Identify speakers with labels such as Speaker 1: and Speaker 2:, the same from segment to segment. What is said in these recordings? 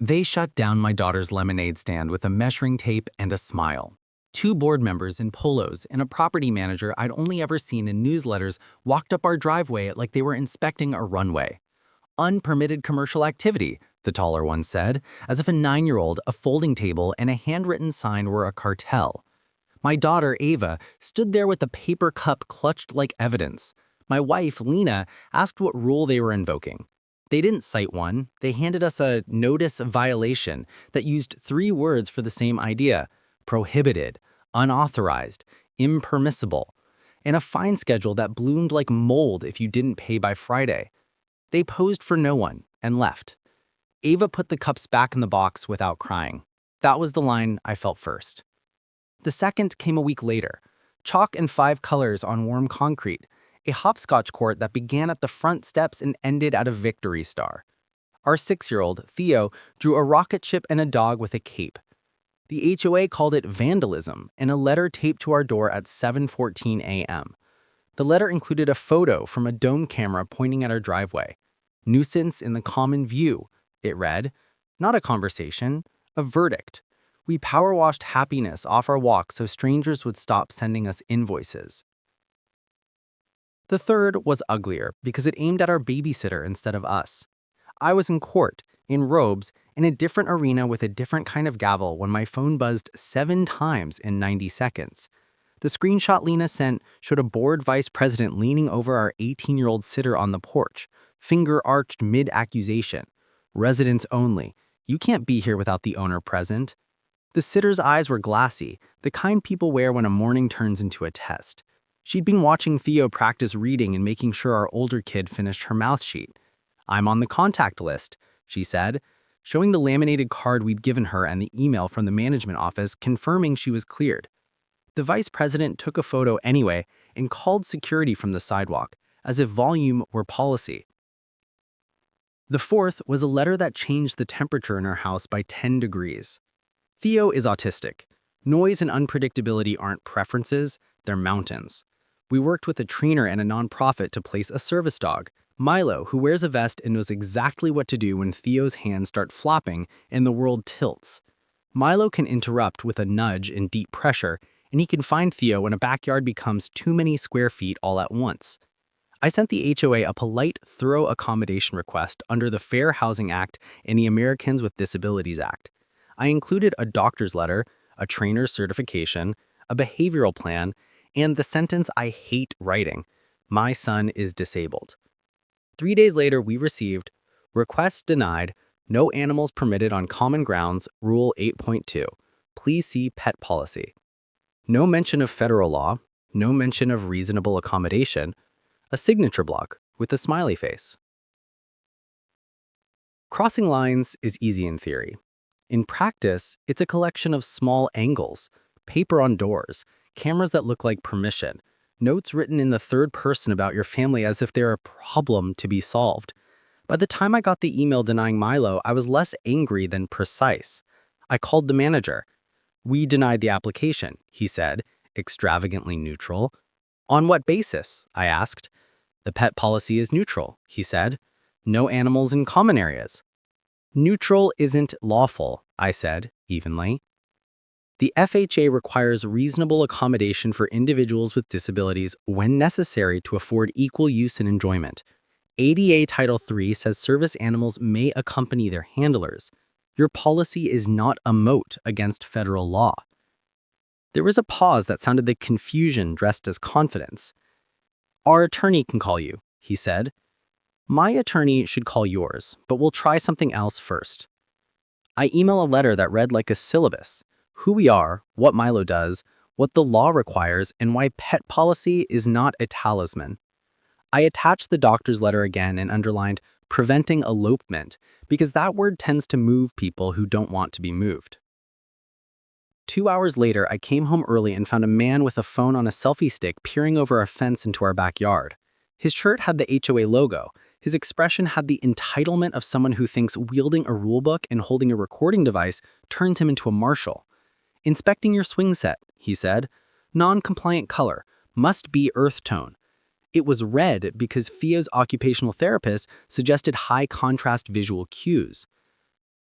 Speaker 1: They shut down my daughter's lemonade stand with a measuring tape and a smile. Two board members in polos and a property manager I'd only ever seen in newsletters walked up our driveway like they were inspecting a runway. Unpermitted commercial activity, the taller one said, as if a 9-year-old, a folding table, and a handwritten sign were a cartel. My daughter, Ava, stood there with a paper cup clutched like evidence. My wife, Lena, asked what rule they were invoking. They didn't cite one. They handed us a notice of violation that used 3 words for the same idea: prohibited, unauthorized, impermissible, and a fine schedule that bloomed like mold if you didn't pay by Friday. They posed for no one and left. Ava put the cups back in the box without crying. That was the line I felt first. The second came a week later. Chalk and 5 colors on warm concrete. A hopscotch court that began at the front steps and ended at a victory star. Our 6-year-old, Theo, drew a rocket ship and a dog with a cape. The HOA called it vandalism in a letter taped to our door at 7:14 a.m. The letter included a photo from a dome camera pointing at our driveway. Nuisance in the common view, it read. Not a conversation, a verdict. We power washed happiness off our walk so strangers would stop sending us invoices. The third was uglier because it aimed at our babysitter instead of us. I was in court, in robes, in a different arena with a different kind of gavel when my phone buzzed 7 times in 90 seconds. The screenshot Lena sent showed a board vice president leaning over our 18-year-old sitter on the porch, finger arched mid-accusation. Residents only. You can't be here without the owner present. The sitter's eyes were glassy, the kind people wear when a morning turns into a test. She'd been watching Theo practice reading and making sure our older kid finished her mouth sheet. I'm on the contact list, she said, showing the laminated card we'd given her and the email from the management office confirming she was cleared. The vice president took a photo anyway and called security from the sidewalk, as if volume were policy. The fourth was a letter that changed the temperature in our house by 10 degrees. Theo is autistic. Noise and unpredictability aren't preferences, they're mountains. We worked with a trainer and a nonprofit to place a service dog, Milo, who wears a vest and knows exactly what to do when Theo's hands start flopping and the world tilts. Milo can interrupt with a nudge and deep pressure, and he can find Theo when a backyard becomes too many square feet all at once. I sent the HOA a polite, thorough accommodation request under the Fair Housing Act and the Americans with Disabilities Act. I included a doctor's letter, a trainer's certification, a behavioral plan, and the sentence I hate writing: my son is disabled. 3 days later, we received request denied, no animals permitted on common grounds, Rule 8.2. Please see pet policy. No mention of federal law, no mention of reasonable accommodation, a signature block with a smiley face. Crossing lines is easy in theory. In practice, it's a collection of small angles, paper on doors, cameras that look like permission, notes written in the third person about your family as if they're a problem to be solved. By the time I got the email denying Milo, I was less angry than precise. I called the manager. We denied the application, he said, extravagantly neutral. On what basis? I asked. The pet policy is neutral, he said. No animals in common areas. Neutral isn't lawful, I said, evenly. The FHA requires reasonable accommodation for individuals with disabilities when necessary to afford equal use and enjoyment. ADA Title III says service animals may accompany their handlers. Your policy is not a moat against federal law. There was a pause that sounded like confusion dressed as confidence. Our attorney can call you, he said. My attorney should call yours, but we'll try something else first. I email a letter that read like a syllabus: who we are, what Milo does, what the law requires, and why pet policy is not a talisman. I attached the doctor's letter again and underlined preventing elopement, because that word tends to move people who don't want to be moved. 2 hours later, I came home early and found a man with a phone on a selfie stick peering over a fence into our backyard. His shirt had the HOA logo. His expression had the entitlement of someone who thinks wielding a rulebook and holding a recording device turns him into a marshal. Inspecting your swing set, he said. Non-compliant color. Must be earth tone. It was red because Theo's occupational therapist suggested high contrast visual cues.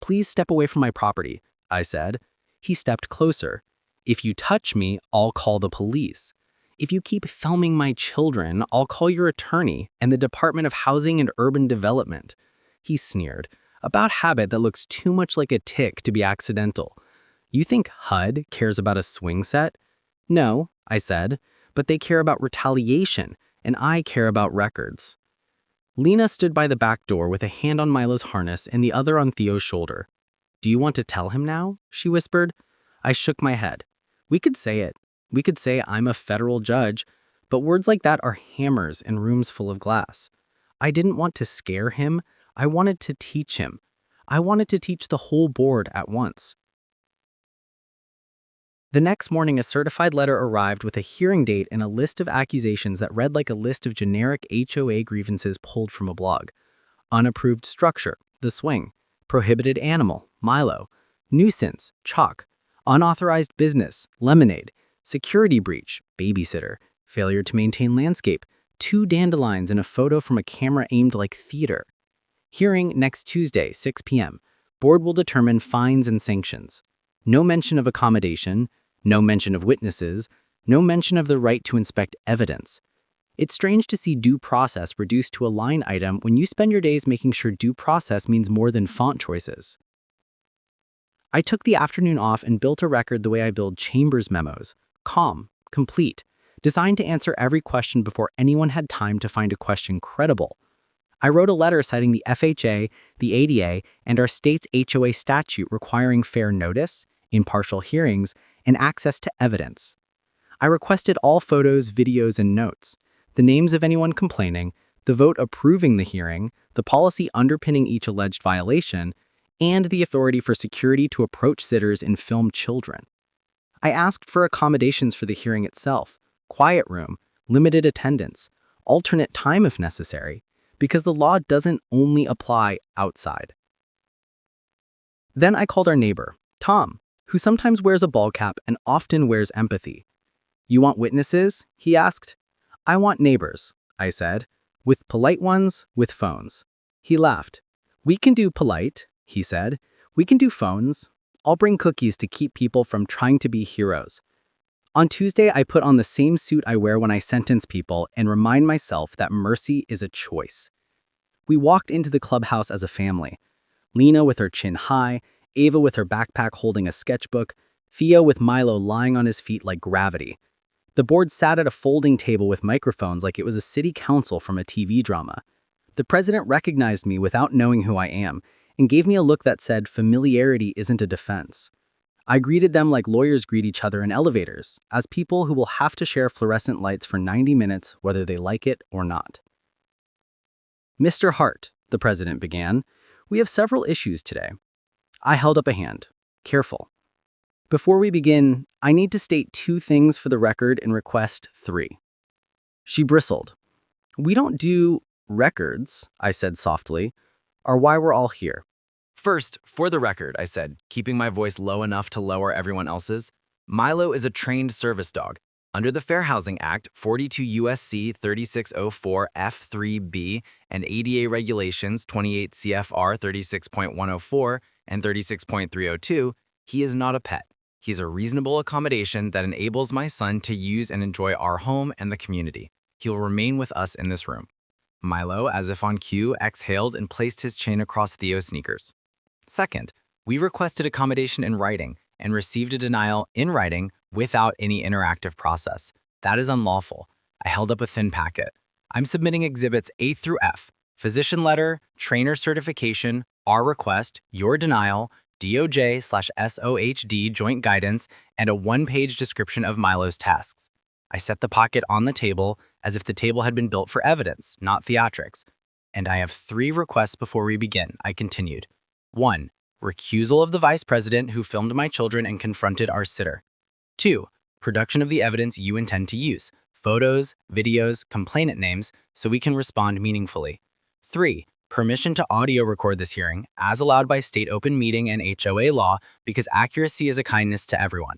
Speaker 1: Please step away from my property, I said. He stepped closer. If you touch me, I'll call the police. If you keep filming my children, I'll call your attorney and the Department of Housing and Urban Development. He sneered, about habit that looks too much like a tick to be accidental. You think HUD cares about a swing set? No, I said, but they care about retaliation, and I care about records. Lena stood by the back door with a hand on Milo's harness and the other on Theo's shoulder. Do you want to tell him now? She whispered. I shook my head. We could say it. We could say I'm a federal judge, but words like that are hammers in rooms full of glass. I didn't want to scare him. I wanted to teach him. I wanted to teach the whole board at once. The next morning, a certified letter arrived with a hearing date and a list of accusations that read like a list of generic HOA grievances pulled from a blog. Unapproved structure, the swing. Prohibited animal, Milo. Nuisance, chalk. Unauthorized business, lemonade. Security breach, babysitter. Failure to maintain landscape. 2 dandelions and a photo from a camera aimed like theater. Hearing next Tuesday, 6 p.m. Board will determine fines and sanctions. No mention of accommodation. No mention of witnesses, no mention of the right to inspect evidence. It's strange to see due process reduced to a line item when you spend your days making sure due process means more than font choices. I took the afternoon off and built a record the way I build chambers memos, calm, complete, designed to answer every question before anyone had time to find a question credible. I wrote a letter citing the FHA, the ADA, and our state's HOA statute requiring fair notice, impartial hearings, and access to evidence. I requested all photos, videos, and notes, the names of anyone complaining, the vote approving the hearing, the policy underpinning each alleged violation, and the authority for security to approach sitters and film children. I asked for accommodations for the hearing itself, quiet room, limited attendance, alternate time if necessary, because the law doesn't only apply outside. Then I called our neighbor, Tom, who sometimes wears a ball cap and often wears empathy. You want witnesses? He asked. I want neighbors, I said, with polite ones, with phones. He laughed. We can do polite, he said. We can do phones. I'll bring cookies to keep people from trying to be heroes. On Tuesday, I put on the same suit I wear when I sentence people and remind myself that mercy is a choice. We walked into the clubhouse as a family. Lena with her chin high, Ava with her backpack holding a sketchbook, Theo with Milo lying on his feet like gravity. The board sat at a folding table with microphones like it was a city council from a TV drama. The president recognized me without knowing who I am and gave me a look that said familiarity isn't a defense. I greeted them like lawyers greet each other in elevators, as people who will have to share fluorescent lights for 90 minutes whether they like it or not. Mr. Hart, the president began, we have several issues today. I held up a hand. Careful. Before we begin, I need to state 2 things for the record and request 3. She bristled. We don't do records, I said softly, or why we're all here.
Speaker 2: First, for the record, I said, keeping my voice low enough to lower everyone else's, Milo is a trained service dog. Under the Fair Housing Act, 42 U.S.C. 3604 F3B, and ADA Regulations 28 CFR 36.104 and 36.302, he is not a pet. He's a reasonable accommodation that enables my son to use and enjoy our home and the community. He will remain with us in this room. Milo, as if on cue, exhaled and placed his chin across Theo's sneakers. Second, we requested accommodation in writing and received a denial in writing without any interactive process. That is unlawful. I held up a thin packet. I'm submitting exhibits A through F, physician letter, trainer certification, our request, your denial, DOJ/SOHD joint guidance, and a 1-page description of Milo's tasks. I set the pocket on the table as if the table had been built for evidence, not theatrics. And I have 3 requests before we begin, I continued. 1. Recusal of the vice president who filmed my children and confronted our sitter. 2. Production of the evidence you intend to use, photos, videos, complainant names, so we can respond meaningfully. 3. Permission to audio record this hearing, as allowed by state open meeting and HOA law, because accuracy is a kindness to everyone.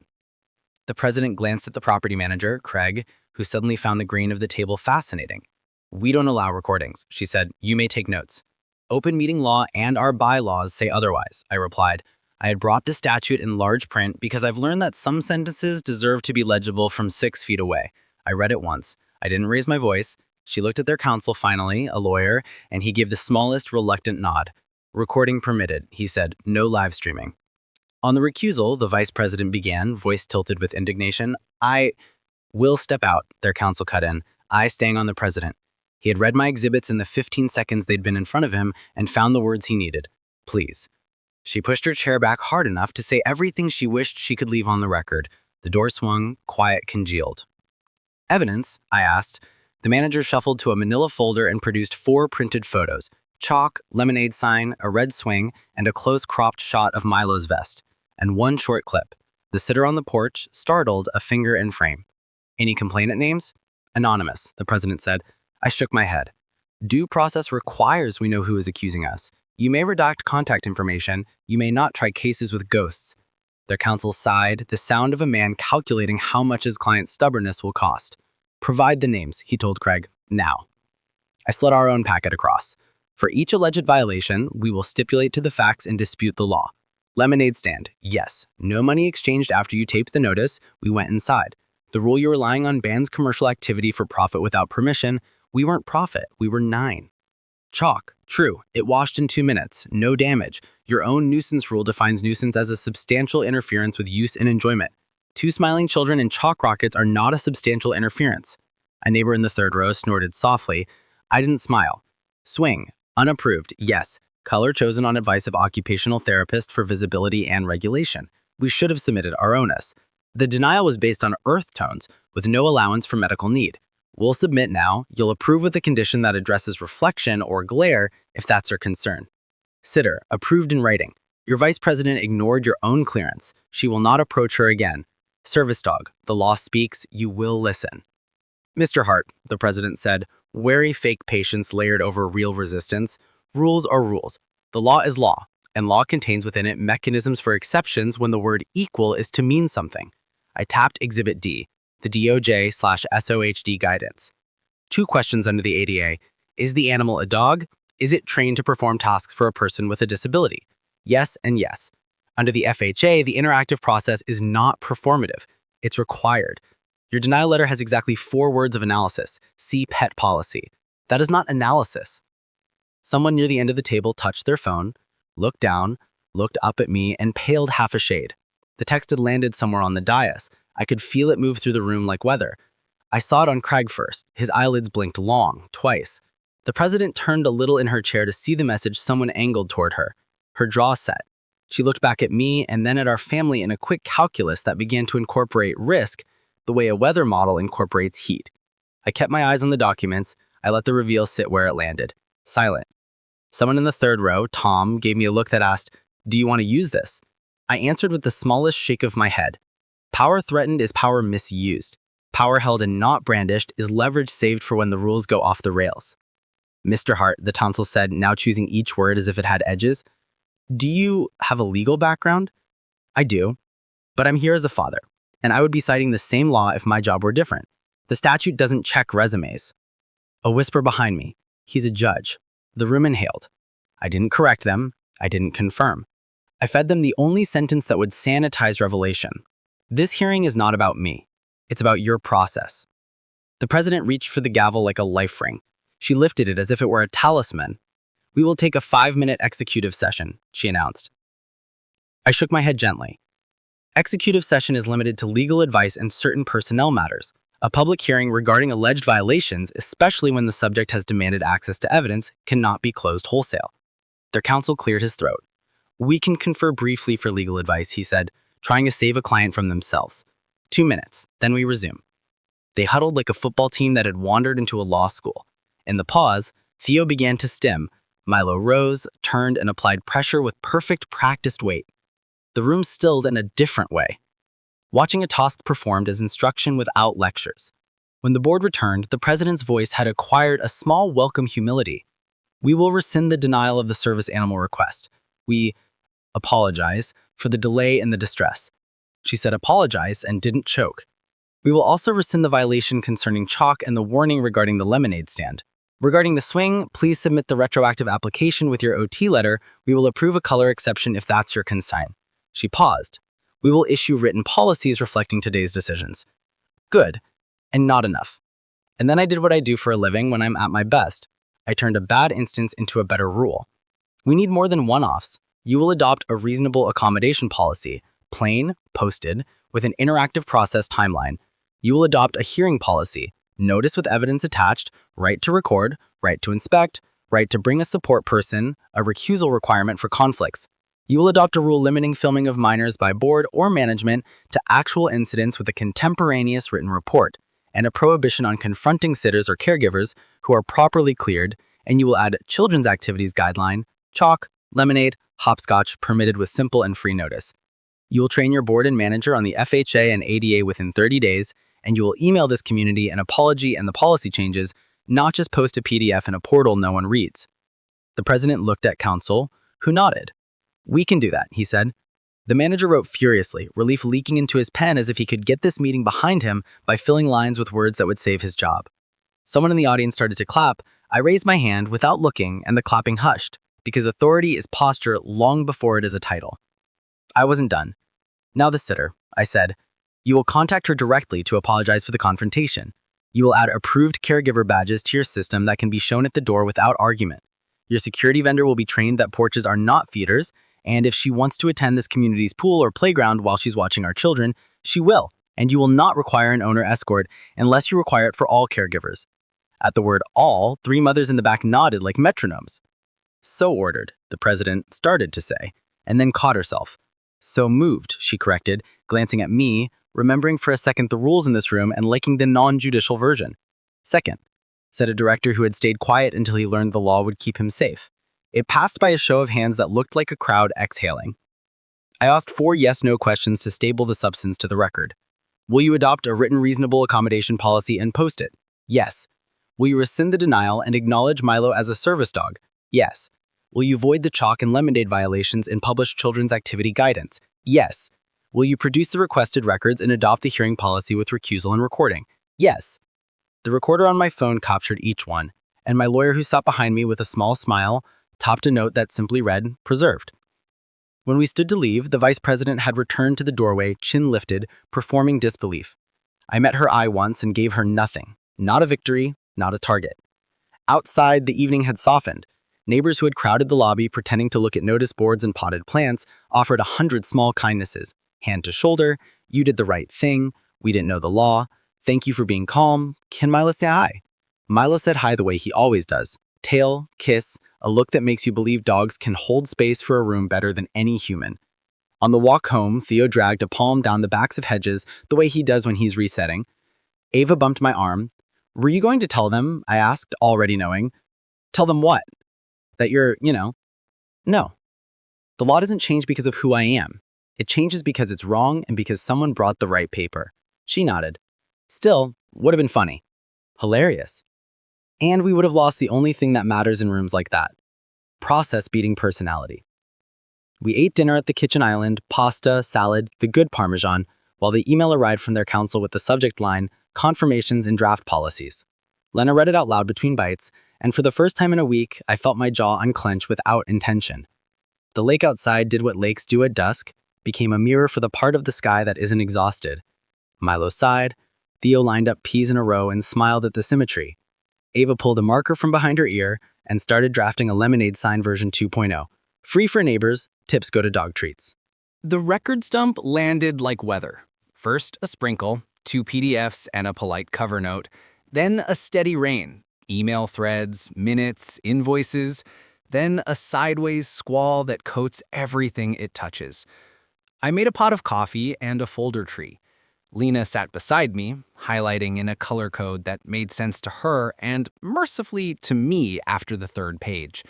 Speaker 2: The president glanced at the property manager, Craig, who suddenly found the grain of the table fascinating. We don't allow recordings, she said. You may take notes. Open meeting law and our bylaws say otherwise, I replied. I had brought the statute in large print because I've learned that some sentences deserve to be legible from 6 feet away. I read it once. I didn't raise my voice. She looked at their counsel finally, a lawyer, and he gave the smallest reluctant nod. Recording permitted, he said, no live streaming. On the recusal, the vice president began, voice tilted with indignation. I will step out, their counsel cut in, I staying on the president. He had read my exhibits in the 15 seconds they'd been in front of him and found the words he needed. Please. She pushed her chair back hard enough to say everything she wished she could leave on the record. The door swung, quiet congealed. Evidence? I asked. The manager shuffled to a manila folder and produced 4 printed photos. Chalk, lemonade sign, a red swing, and a close-cropped shot of Milo's vest. And 1 short clip. The sitter on the porch, startled, a finger in frame. Any complainant names? Anonymous, the president said. I shook my head. Due process requires we know who is accusing us. You may redact contact information. You may not try cases with ghosts. Their counsel sighed, the sound of a man calculating how much his client's stubbornness will cost. Provide the names, he told Craig, now. I slid our own packet across. For each alleged violation, we will stipulate to the facts and dispute the law. Lemonade stand, yes. No money exchanged after you taped the notice. We went inside. The rule you're relying on bans commercial activity for profit without permission. We weren't profit, we were 9. Chalk, true, it washed in 2 minutes, no damage. Your own nuisance rule defines nuisance as a substantial interference with use and enjoyment. 2 smiling children and chalk rockets are not a substantial interference. A neighbor in the 3rd row snorted softly. I didn't smile. Swing, unapproved, yes. Color chosen on advice of occupational therapist for visibility and regulation. We should have submitted our onus. The denial was based on earth tones, with no allowance for medical need. We'll submit now. You'll approve with a condition that addresses reflection or glare if that's your concern. Sitter, approved in writing. Your vice president ignored your own clearance. She will not approach her again. Service dog, the law speaks, you will listen. Mr. Hart, the president said, wary fake patience layered over real resistance. Rules are rules. The law is law, and law contains within it mechanisms for exceptions when the word equal is to mean something. I tapped Exhibit D, the DOJ/SOHD guidance. 2 questions under the ADA. Is the animal a dog? Is it trained to perform tasks for a person with a disability? Yes and yes. Under the FHA, the interactive process is not performative. It's required. Your denial letter has exactly 4 words of analysis. See pet policy. That is not analysis. Someone near the end of the table touched their phone, looked down, looked up at me, and paled half a shade. The text had landed somewhere on the dais. I could feel it move through the room like weather. I saw it on Craig first. His eyelids blinked long, twice. The president turned a little in her chair to see the message someone angled toward her. Her jaw set. She looked back at me and then at our family in a quick calculus that began to incorporate risk the way a weather model incorporates heat. I kept my eyes on the documents. I let the reveal sit where it landed. Silent. Someone in the 3rd row, Tom, gave me a look that asked, do you want to use this? I answered with the smallest shake of my head. Power threatened is power misused. Power held and not brandished is leverage saved for when the rules go off the rails. Mr. Hart, the tonsil said, now choosing each word as if it had edges. Do you have a legal background? I do, but I'm here as a father, and I would be citing the same law if my job were different. The statute doesn't check resumes. A whisper behind me. He's a judge. The room inhaled. I didn't correct them. I didn't confirm. I fed them the only sentence that would sanitize revelation. This hearing is not about me. It's about your process. The president reached for the gavel like a life ring. She lifted it as if it were a talisman. We will take a 5-minute executive session, she announced. I shook my head gently. Executive session is limited to legal advice and certain personnel matters. A public hearing regarding alleged violations, especially when the subject has demanded access to evidence, cannot be closed wholesale. Their counsel cleared his throat. We can confer briefly for legal advice, he said, trying to save a client from themselves. 2 minutes, then we resume. They huddled like a football team that had wandered into a law school. In the pause, Theo began to stim. Milo rose, turned, and applied pressure with perfect practiced weight. The room stilled in a different way. Watching a task performed as instruction without lectures. When the board returned, the president's voice had acquired a small welcome humility. We will rescind the denial of the service animal request. We apologize for the delay and the distress. She said apologize and didn't choke. We will also rescind the violation concerning chalk and the warning regarding the lemonade stand.
Speaker 1: Regarding the swing, please submit the retroactive application with your OT letter. We will approve a color exception if that's your concern. She paused. We will issue written policies reflecting today's decisions. Good, and not enough. And then I did what I do for a living when I'm at my best. I turned a bad instance into a better rule. We need more than one-offs. You will adopt a reasonable accommodation policy, plain, posted, with an interactive process timeline. You will adopt a hearing policy, notice with evidence attached, right to record, right to inspect, right to bring a support person, a recusal requirement for conflicts. You will adopt a rule limiting filming of minors by board or management to actual incidents with a contemporaneous written report, and a prohibition on confronting sitters or caregivers who are properly cleared, and you will add children's activities guideline, chalk, lemonade, hopscotch permitted with simple and free notice. You will train your board and manager on the FHA and ADA within 30 days, and you will email this community an apology and the policy changes, not just post a PDF in a portal no one reads. The president looked at counsel, who nodded. We can do that, he said. The manager wrote furiously, relief leaking into his pen as if he could get this meeting behind him by filling lines with words that would save his job. Someone in the audience started to clap. I raised my hand without looking, and the clapping hushed, because authority is posture long before it is a title. I wasn't done. Now the sitter, I said. You will contact her directly to apologize for the confrontation. You will add approved caregiver badges to your system that can be shown at the door without argument. Your security vendor will be trained that porches are not feeders, and if she wants to attend this community's pool or playground while she's watching our children, she will, and you will not require an owner escort unless you require it for all caregivers. At the word all, 3 mothers in the back nodded like metronomes. So ordered, the president started to say, and then caught herself. So moved, she corrected, glancing at me, remembering for a second the rules in this room and liking the non-judicial version. Second, said a director who had stayed quiet until he learned the law would keep him safe. It passed by a show of hands that looked like a crowd exhaling. I asked 4 yes-no questions to stable the substance to the record. Will you adopt a written reasonable accommodation policy and post it? Yes. Will you rescind the denial and acknowledge Milo as a service dog? Yes. Will you void the chalk and lemonade violations and publish children's activity guidance? Yes. Will you produce the requested records and adopt the hearing policy with recusal and recording? Yes. The recorder on my phone captured each one, and my lawyer who sat behind me with a small smile topped a note that simply read, preserved. When we stood to leave, the vice president had returned to the doorway, chin lifted, performing disbelief. I met her eye once and gave her nothing. Not a victory, not a target. Outside, the evening had softened. Neighbors who had crowded the lobby pretending to look at notice boards and potted plants offered 100 small kindnesses. Hand to shoulder, you did the right thing, we didn't know the law, thank you for being calm, can Milo say hi? Milo said hi the way he always does. Tail, kiss, a look that makes you believe dogs can hold space for a room better than any human. On the walk home, Theo dragged a palm down the backs of hedges the way he does when he's resetting. Ava bumped my arm. Were you going to tell them? I asked, already knowing. Tell them what? That you're, No. The law doesn't change because of who I am. It changes because it's wrong and because someone brought the right paper. She nodded. Still, would have been funny. Hilarious. And we would have lost the only thing that matters in rooms like that. Process beating personality. We ate dinner at the kitchen island, pasta, salad, the good Parmesan, while the email arrived from their counsel with the subject line, confirmations and draft policies. Lena read it out loud between bites, and for the first time in a week, I felt my jaw unclench without intention. The lake outside did what lakes do at dusk, became a mirror for the part of the sky that isn't exhausted. Milo sighed. Theo lined up peas in a row and smiled at the symmetry. Ava pulled a marker from behind her ear and started drafting a lemonade sign version 2.0. Free for neighbors, tips go to dog treats.
Speaker 3: The record stump landed like weather. First a sprinkle, 2 PDFs and a polite cover note, then a steady rain, email threads, minutes, invoices, then a sideways squall that coats everything it touches. I made a pot of coffee and a folder tree. Lena sat beside me, highlighting in a color code that made sense to her and, mercifully, to me after the 3rd page.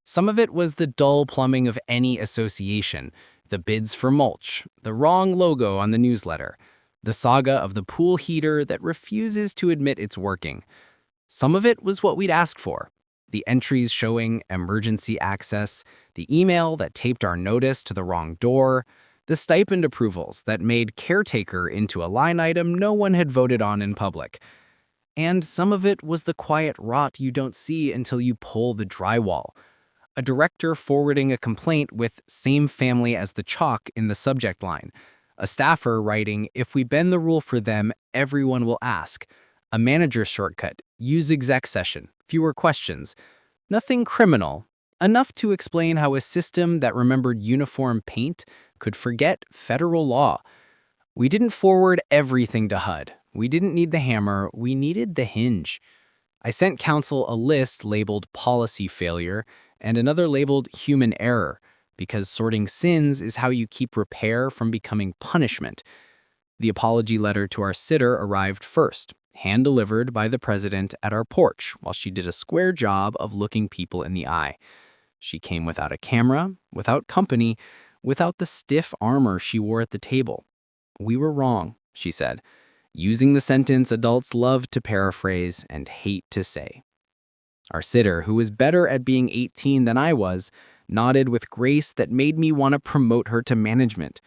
Speaker 3: Some of it was the dull plumbing of any association, the bids for mulch, the wrong logo on the newsletter, the saga of the pool heater that refuses to admit it's working. Some of it was what we'd asked for, the entries showing emergency access, the email that taped our notice to the wrong door, the stipend approvals that made caretaker into a line item no one had voted on in public. And some of it was the quiet rot you don't see until you pull the drywall. A director forwarding a complaint with "same family as the chalk" in the subject line. A staffer writing, "If we bend the rule for them, everyone will ask." A manager shortcut, "use exec session, fewer questions." Nothing criminal. Enough to explain how a system that remembered uniform paint could forget federal law. We didn't forward everything to HUD. We didn't need the hammer, we needed the hinge. I sent counsel a list labeled policy failure and another labeled human error, because sorting sins is how you keep repair from becoming punishment. The apology letter to our sitter arrived first, hand-delivered by the president at our porch while she did a square job of looking people in the eye. She came without a camera, without company, without the stiff armor she wore at the table. "We were wrong," she said, using the sentence adults love to paraphrase and hate to say. Our sitter, who was better at being 18 than I was, nodded with grace that made me want to promote her to management.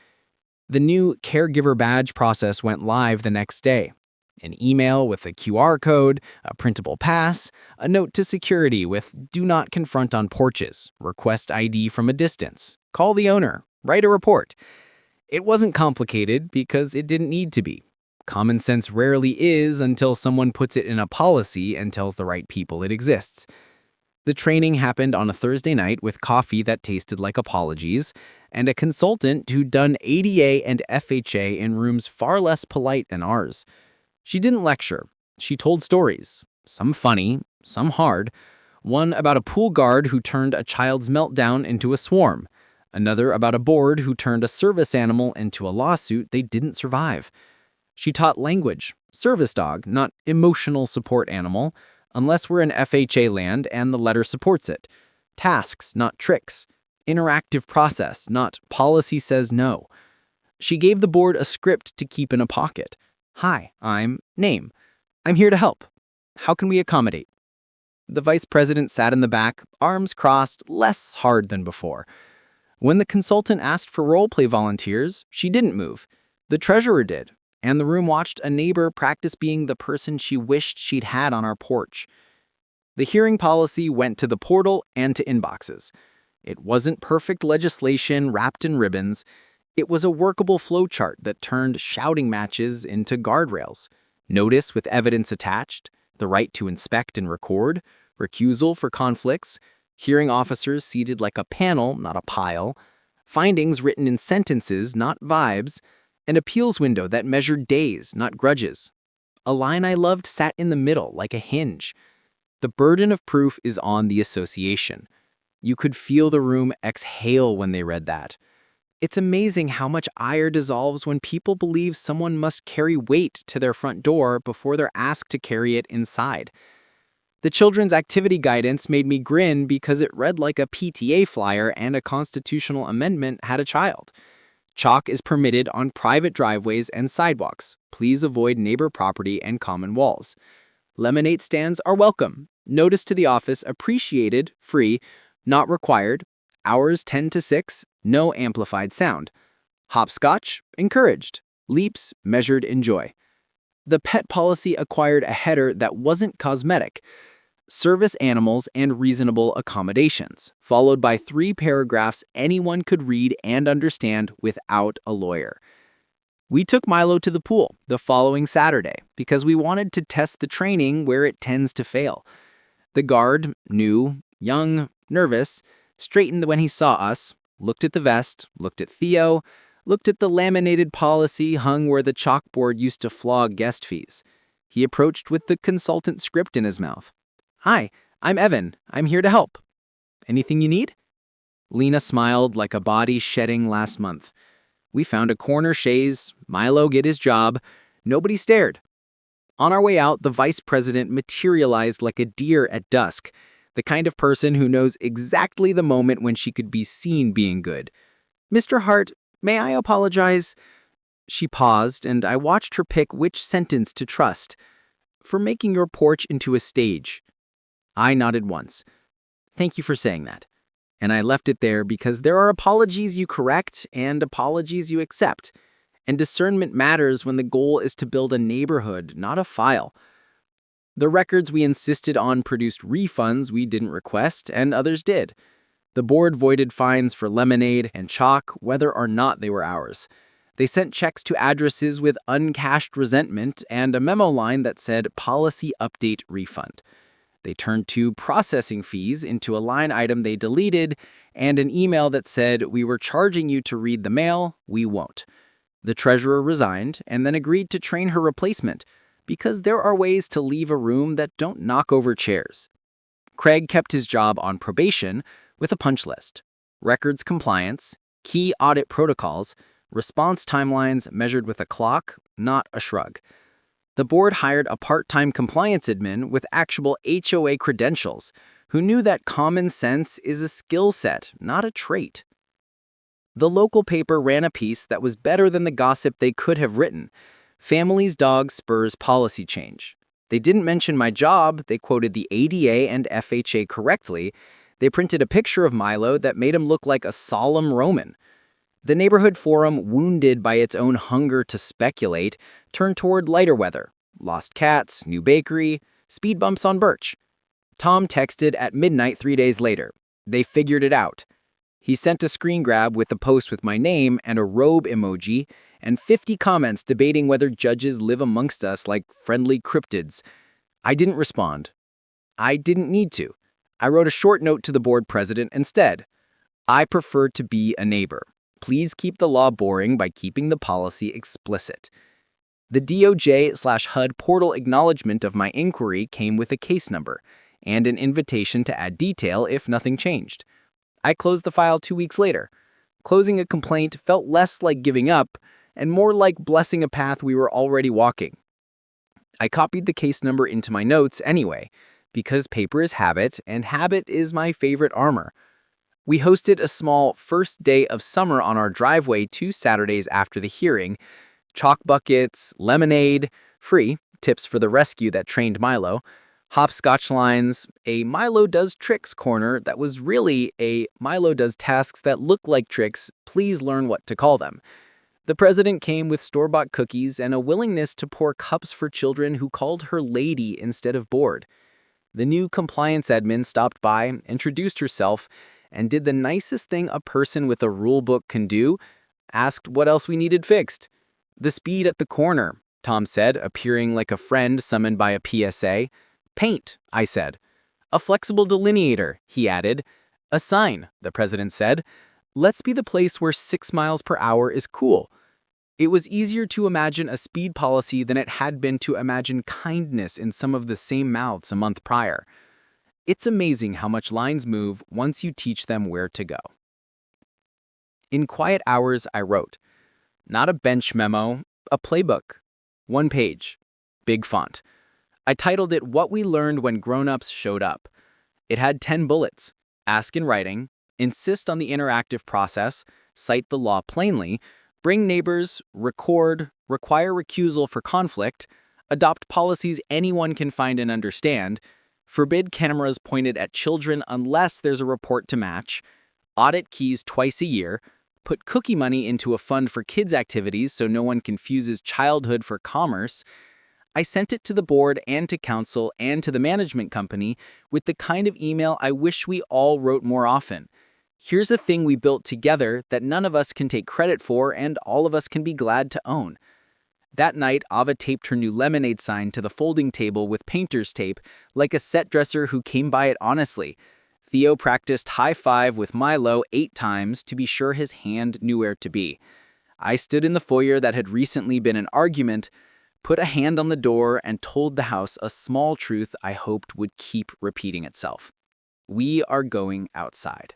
Speaker 3: The new caregiver badge process went live the next day. An email with a QR code, a printable pass, a note to security with "do not confront on porches, request ID from a distance, call the owner, write a report." It wasn't complicated because it didn't need to be. Common sense rarely is until someone puts it in a policy and tells the right people it exists. The training happened on a Thursday night with coffee that tasted like apologies, and a consultant who'd done ADA and FHA in rooms far less polite than ours. She didn't lecture. She told stories, some funny, some hard. One about a pool guard who turned a child's meltdown into a swarm. Another about a board who turned a service animal into a lawsuit they didn't survive. She taught language, service dog, not emotional support animal, unless we're in FHA land and the letter supports it. Tasks, not tricks. Interactive process, not policy says no. She gave the board a script to keep in a pocket. "Hi, I'm name. I'm here to help. How can we accommodate?" The vice president sat in the back, arms crossed, less hard than before. When the consultant asked for role-play volunteers, she didn't move. The treasurer did, and the room watched a neighbor practice being the person she wished she'd had on our porch. The hearing policy went to the portal and to inboxes. It wasn't perfect legislation wrapped in ribbons. It was a workable flowchart that turned shouting matches into guardrails. Notice with evidence attached, the right to inspect and record, recusal for conflicts, hearing officers seated like a panel, not a pile, findings written in sentences, not vibes, an appeals window that measured days, not grudges. A line I loved sat in the middle like a hinge. The burden of proof is on the association. You could feel the room exhale when they read that. It's amazing how much ire dissolves when people believe someone must carry weight to their front door before they're asked to carry it inside. The children's activity guidance made me grin because it read like a PTA flyer and a constitutional amendment had a child. Chalk is permitted on private driveways and sidewalks. Please avoid neighbor property and common walls. Lemonade stands are welcome. Notice to the office appreciated, free, not required. Hours 10 to 6, no amplified sound. Hopscotch, encouraged. Leaps, measured enjoy. The pet policy acquired a header that wasn't cosmetic. Service animals and reasonable accommodations, followed by 3 paragraphs anyone could read and understand without a lawyer. We took Milo to the pool the following Saturday because we wanted to test the training where it tends to fail. The guard, new, young, nervous, straightened when he saw us, looked at the vest, looked at Theo, looked at the laminated policy hung where the chalkboard used to flog guest fees. He approached with the consultant script in his mouth. "Hi, I'm Evan. I'm here to help. Anything you need?" Lena smiled like a body shedding last month. We found a corner chaise, Milo get his job. Nobody stared. On our way out, the vice president materialized like a deer at dusk, the kind of person who knows exactly the moment when she could be seen being good. "Mr. Hart, may I apologize?" She paused, and I watched her pick which sentence to trust. "For making your porch into a stage." I nodded once. "Thank you for saying that." And I left it there because there are apologies you correct and apologies you accept. And discernment matters when the goal is to build a neighborhood, not a file. The records we insisted on produced refunds we didn't request, and others did. The board voided fines for lemonade and chalk, whether or not they were ours. They sent checks to addresses with uncashed resentment and a memo line that said policy update refund. They turned two processing fees into a line item they deleted and an email that said, "We were charging you to read the mail, we won't." The treasurer resigned and then agreed to train her replacement because there are ways to leave a room that don't knock over chairs. Craig kept his job on probation with a punch list: records compliance, key audit protocols, response timelines measured with a clock, not a shrug. The board hired a part-time compliance admin with actual HOA credentials who knew that common sense is a skill set, not a trait. The local paper ran a piece that was better than the gossip they could have written. Family's dog spurs policy change. They didn't mention my job, they quoted the ADA and FHA correctly. They printed a picture of Milo that made him look like a solemn Roman. The neighborhood forum, wounded by its own hunger to speculate, turned toward lighter weather: lost cats, new bakery, speed bumps on Birch. Tom texted at midnight 3 days later. They figured it out. He sent a screen grab with a post with my name and a robe emoji and 50 comments debating whether judges live amongst us like friendly cryptids. I didn't respond. I didn't need to. I wrote a short note to the board president instead. I prefer to be a neighbor. Please keep the law boring by keeping the policy explicit. The DOJ/HUD portal acknowledgement of my inquiry came with a case number and an invitation to add detail if nothing changed. I closed the file 2 weeks later. Closing a complaint felt less like giving up and more like blessing a path we were already walking. I copied the case number into my notes anyway, because paper is habit and habit is my favorite armor. We hosted a small first day of summer on our driveway 2 Saturdays after the hearing. Chalk buckets, lemonade, free, tips for the rescue that trained Milo, hopscotch lines, a Milo does tricks corner that was really a Milo does tasks that look like tricks, please learn what to call them. The president came with store-bought cookies and a willingness to pour cups for children who called her lady instead of board. The new compliance admin stopped by, introduced herself, and did the nicest thing a person with a rule book can do: asked what else we needed fixed. "The speed at the corner," Tom said, appearing like a friend summoned by a PSA. "Paint," I said. "A flexible delineator," he added. "A sign," the president said. "Let's be the place where 6 miles per hour is cool." It was easier to imagine a speed policy than it had been to imagine kindness in some of the same mouths a month prior. It's amazing how much lines move once you teach them where to go. In quiet hours, I wrote. Not a bench memo, a playbook. 1 page. Big font. I titled it "What We Learned When Grown-Ups Showed Up." It had 10 bullets. Ask in writing, insist on the interactive process, cite the law plainly, bring neighbors, record, require recusal for conflict, adopt policies anyone can find and understand, forbid cameras pointed at children unless there's a report to match, audit keys twice a year, put cookie money into a fund for kids' activities so no one confuses childhood for commerce. I sent it to the board and to council and to the management company with the kind of email I wish we all wrote more often. Here's a thing we built together that none of us can take credit for and all of us can be glad to own. That night, Ava taped her new lemonade sign to the folding table with painter's tape, like a set dresser who came by it honestly. Theo practiced high five with Milo 8 times to be sure his hand knew where to be. I stood in the foyer that had recently been an argument, put a hand on the door, and told the house a small truth I hoped would keep repeating itself. We are going outside.